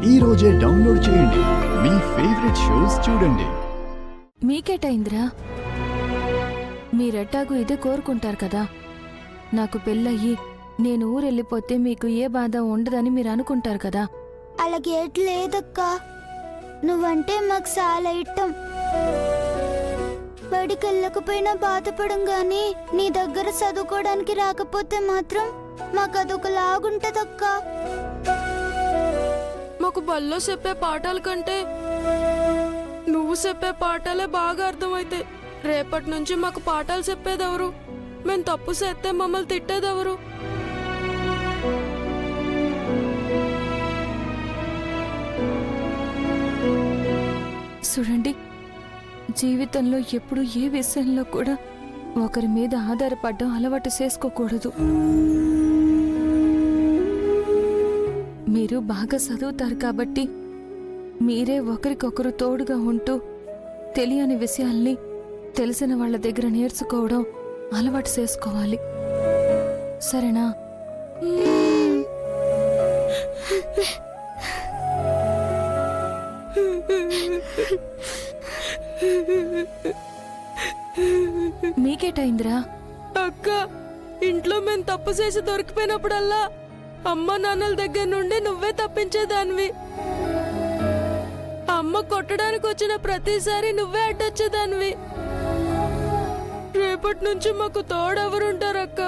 ఈ రోజే డౌన్లోడ్ చేయండి. మీ ఫేవరెట్ షోస్ చూడండి. మీకేటైందిరా? మీరెట్టాగు ఇదే కోరుకుంటారు కదా. నాకు పెళ్ళయ్యి నేను ఊరెళ్ళిపోతే మీకు ఏ బాధ ఉండదని మీరు అనుకుంటారు కదా. అలాగేట్లేదక్కా, నువ్వంటే మాకు చాలా ఇష్టం. బడికి వెళ్ళకపోయినా బాధపడం గాని నీ దగ్గర చదువుకోవడానికి రాకపోతే మాత్రం మాకు అదొక లాగుంటదక్కా. మాకు బల్లో చెప్పే పాఠాల కంటే నువ్వు చెప్పే పాఠాలే బాగా అర్థమైతాయి. రేపటి నుంచి మాకు పాఠాలు చెప్పేదెవరు? మేము తప్పు చేస్తే మమ్మల్ని తిట్టేదెవరు? చూడండి, జీవితంలో ఎప్పుడు ఏ విషయంలో కూడా ఒకరి మీద ఆధారపడడం అలవాటు చేసుకోకూడదు. మీరు బాగా చదువుతారు కాబట్టి మీరే ఒకరికొకరు తోడుగా ఉంటూ తెలియని విషయాల్ని తెలిసిన వాళ్ళ దగ్గర నేర్చుకోవడం అలవాటు చేసుకోవాలి. సరేనా? మీకేటైందిరా? అక్క, ఇంట్లో మేము తప్పు చేసి దొరికిపోయినప్పుడల్లా అమ్మ నాన్నల దగ్గర నుండి నువ్వే తప్పించేదానివి. అమ్మ కొట్టడానికి వచ్చిన ప్రతిసారి నువ్వే అడ్డొచ్చేదానివి. రేపటి నుంచి మాకు తోడెవరుంటారక్క?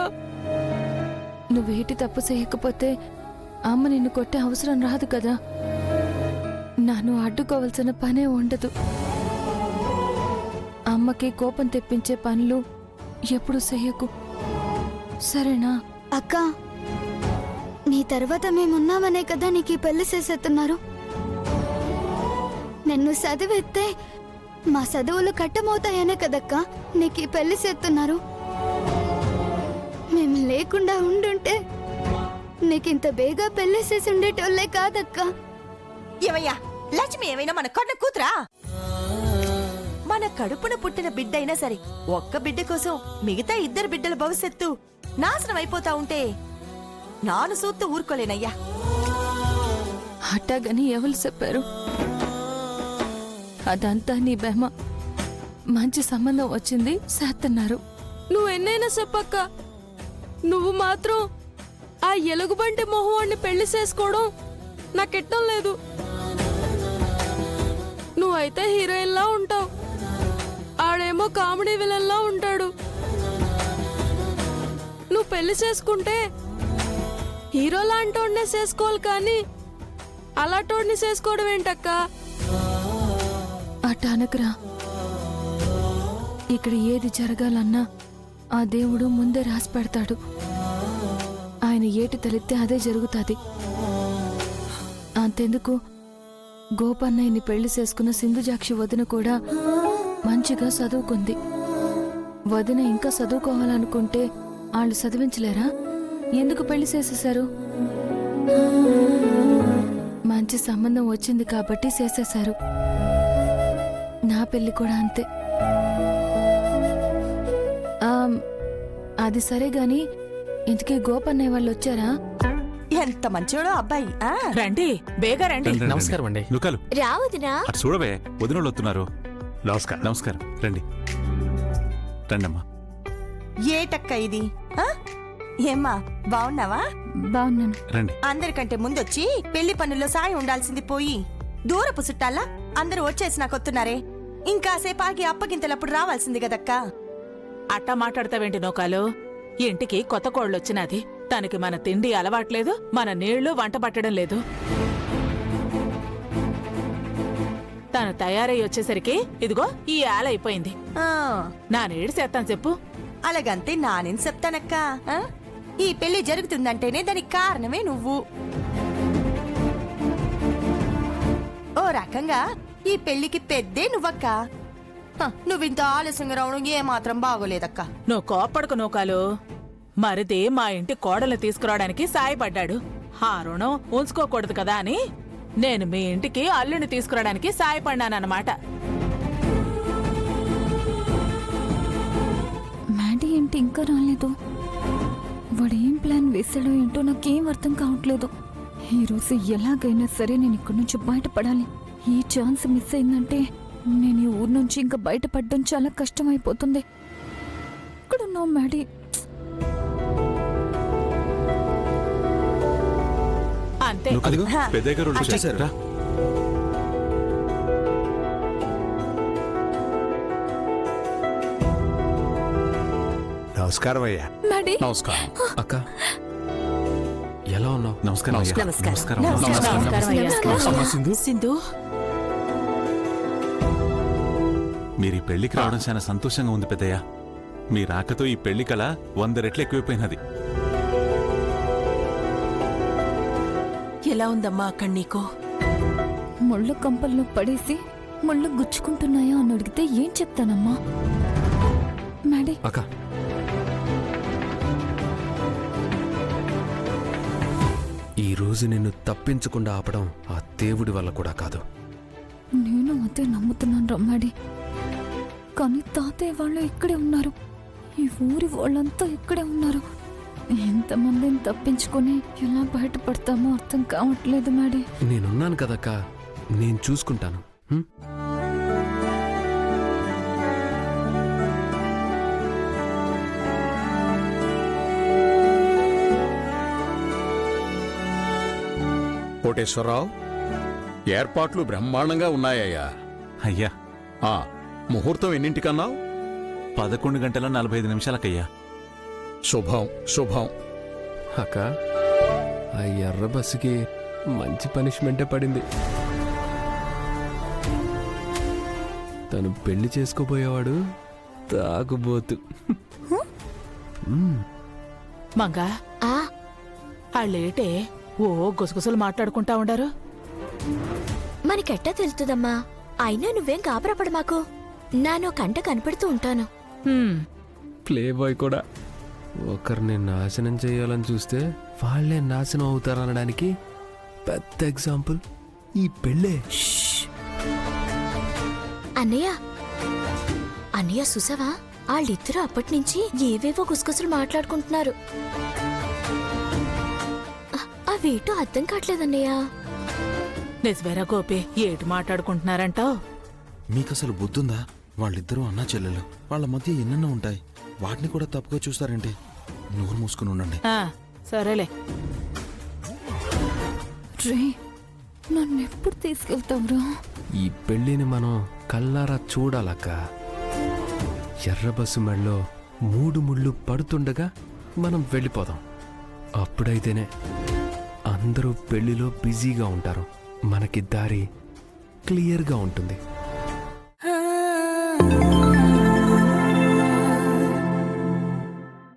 నువ్వేటి తప్పు చేయకపోతే అమ్మ నిన్ను కొట్టే అవసరం రాదు కదా. నన్ను అడ్డుకోవాల్సిన పనే ఉండదు. అమ్మకి కోపం తెప్పించే పనులు ఎప్పుడు చెయ్యకు, సరేనా? అక్క, నీ తర్వాత మేమున్నామనే కదా నీకు ఈ పెళ్లి చేసేస్తున్నారు. నిన్ను చదివిస్తే మా చదువులు కట్టమవుతాయనే కదక్క నీకు ఈ పెళ్లి చేస్తున్నారు. మేము లేకుండా ఉండుంటే నీకింత బేగా పెళ్లి చేసి ఉండేటోళ్ళే కాదక్క. ఏమయ్యా, లక్ష్మి ఏమైనా మన కన్న కూతురా? మన కడుపున పుట్టిన బిడ్డ అయినా సరే ఒక్క బిడ్డ కోసం మిగతా ఇద్దరు బిడ్డల భవిష్యత్తు నాశనం అయిపోతా ఉంటే నాను సూత్తు ఊరుకోలేనయ్యా. అట్టాగని ఎవరు చెప్పారు? అదంతా నీ బెహమ. మంచి సంబంధం వచ్చింది చేస్తున్నారు. నువ్వెన్నైనా చెప్పక్క, నువ్వు మాత్రం ఆ ఎలుగుబంటి మొహవాణ్ణి పెళ్లి చేసుకోవడం నాకెట్టం లేదు. నువ్వైతే హీరోయిన్లా ఉంటావు, ఆడేమో కామెడీ విలన్లా ఉంటాడు. నువ్వు పెళ్లి చేసుకుంటే హీరో లాంటోడ్నే చేసుకోవాలి కానీ అలాంటోడ్ని చేసుకోవడం ఏంటక్క? అట్ట అనకురా. ఇక్కడ ఏది జరగాలన్నా ఆ దేవుడు ముందే రాసి పెడతాడు. ఆయన ఏటి తలిస్తే అదే జరుగుతుంది. అంతెందుకు, గోపన్నయ్యని పెళ్లి చేసుకున్న సింధుజాక్షి వదిన కూడా మంచిగా చదువుకుంది. వదిన ఇంకా చదువుకోవాలనుకుంటే వాళ్ళు చదివించలేరా? ఎందుకు పెళ్లి చేసేశారు? మంచి సంబంధం వచ్చింది కాబట్టి చేసేశారు. నా పెళ్లి కూడా అంతే. అది సరే గాని ఇంతకీ గోపన్నయ్య వాళ్ళు వచ్చారా? ఎంత మంచోడో అబ్బాయి. రండి, బేగా రండి. నమస్కారం అండి. లుకాలు రావదినా? అటు చూడవే, వదినోళ్ళు వస్తున్నారు. నమస్కారం. నమస్కారం. రండి రండమ్మా. ఏటక్క ఇది? ఏమ్మా, బావున్నావా? బాగున్నాను. రండి. అందరికంటే ముందొచ్చి పెళ్లి పనుల్లో సాయం ఉండాల్సింది పోయి దూరపు చుట్టాలా అందరూ వచ్చేసి నాకొస్తున్నారే. ఇంకాసేపు ఆగి అప్పగింతలప్పుడు రావాల్సింది కదక్కా. అట్టా మాట్లాడతావేంటి నోకాలు? ఇంటికి కొత్త కోళ్ళొచ్చినది. తనకి మన తిండి అలవాట్లేదు, మన నీళ్లు వంట పట్టడం లేదు. తను తయారై వచ్చేసరికి ఇదిగో ఈ ఆలైపోయింది. నా నీడు చేస్తాను చెప్పు. అలాగంతే నానేం చెప్తానక్క. ఈ పెళ్లి జరుగుతుందంటేనే దానికి కారణమే నువ్వు. ఓ రకంగా ఈ పెళ్లికి పెద్దే నువ్వక్క. నువ్వింత ఆలస్యంగా రావడం ఏమాత్రం బాగోలేదక్క. నువ్వు కోప్పడకు నూకాలు. మరిది మా ఇంటి కోడలు తీసుకురావడానికి సాయపడ్డాడు. ఆ రుణం ఉంచుకోకూడదు కదా అని నేను మీ ఇంటికి అల్లుని తీసుకురావడానికి సాయపడ్డానన్నమాట. మ్యాడీ ఏంటి ఇంకా రాలేదు? వాడేం ప్లాన్ వేసాడో ఏంటో నాకేం అర్థం కావట్లేదు. ఈ రోజు ఎలాగైనా సరే నేను ఇక్కడి నుంచి బయటపడాలి. ఈ ఛాన్స్ మిస్ అయిందంటే నేను ఈ ఊరు నుంచి ఇంకా బయటపడడం చాలా కష్టమైపోతుంది. ఇక్కడున్నావు మ్యాడీ. అంతే. అదిగో పెద్దయ్య గారు వచ్చేసారు. రా. నమస్కారం అయ్యా. మ్యాడీ నమస్కారం అక్క. ఎలా ఉన్నావు? నమస్కారం అయ్యా. నమస్కారం. నమస్కారం. నమస్కారం అయ్యా. సింధు, మీరు ఈ పెళ్లికి రావడం చాలా సంతోషంగా ఉంది పెద్దయ్య. మీ రాకతో ఈ పెళ్లి కళ 100 రెట్లు ఎక్కువైపోయినది. ఎలా ఉందమ్మా అక్కడ నీకు? ముళ్ళు కంపల్లో పడేసి ముళ్ళు గుచ్చుకుంటున్నాయా అని అడిగితే ఏం చెప్తానమ్మా? మ్యాడీ అక్క, ఈ రోజు నిన్ను తప్పించకుండా ఆపడం ఆ దేవుడి వల్ల కూడా కాదు. నేను అదే నమ్ముతున్నాను రమ్మాడి. కానీ తాతయ్య వాళ్ళు ఇక్కడే ఉన్నారు, ఈ ఊరి వాళ్ళంతా ఇక్కడే ఉన్నారు. ఎంతమందిని తప్పించుకొని ఎలా బయటపడతామో అర్థం కావట్లేదు మ్యాడీ. నేనున్నాను కదక్క, నేను చూసుకుంటాను. హ్మ్? కోటేశ్వరరావు, ఏర్పాట్లు బ్రహ్మాండంగా ఉన్నాయ్యా. అయ్యా ముహూర్తం ఎన్నింటికన్నావు? 11:45 శుభం శుభం. అక్క, ఆ ఎర్ర బస్సుకి మంచి పనిష్మెంటే పడింది. తను పెళ్లి చేసుకోబోయేవాడు తాగుబోతు. మంగా, వాళ్ళేటే ఓ గుసగుసలు మాట్లాడుకుంటా ఉండారు. మనకెట్టా తెలుతుందమ్మా? అయినా నువ్వేం కాపరపడ మాకు. నానో కంట కనపడుతూ ఉంటాను. ప్లే బాయ్ కూడా ఒకరిని నాశనం చేయాలని చూస్తే వాళ్ళే నాశనం అవుతారనడానికి పెద్ద ఎగ్జాంపుల్ ఈ పెళ్ళే. అన్నయ్య, అన్నయ్య సుసవా? వాళ్ళిద్దరూ అప్పటినుంచి ఏవేవో గుసగుసలు మాట్లాడుకుంటున్నారు. అవేటో అర్థం కావట్లేదన్నయ్య. నిజమేరా గోపి, ఏటి మాట్లాడుకుంటున్నారంటావు? మీకసలు బుద్ధుందా? వాళ్ళిద్దరూ అన్నా చెల్లెలు, వాళ్ళ మధ్య ఎన్నెన్నో ఉంటాయి. వాటిని కూడా తప్పుగా చూస్తారేంటి? నోరు మూసుకుని ఉండండి. సరేలే. రే, నన్ను ఎప్పుడు తీసుకెళ్తావురా? ఈ పెళ్ళిని మనం కల్లారా చూడాలక్క. ఎర్ర బస్సు మెడలో 3 ముళ్ళు పడుతుండగా మనం వెళ్ళిపోదాం. అప్పుడైతేనే అందరూ పెళ్లిలో బిజీగా ఉంటారు, మనకి దారి క్లియర్గా ఉంటుంది.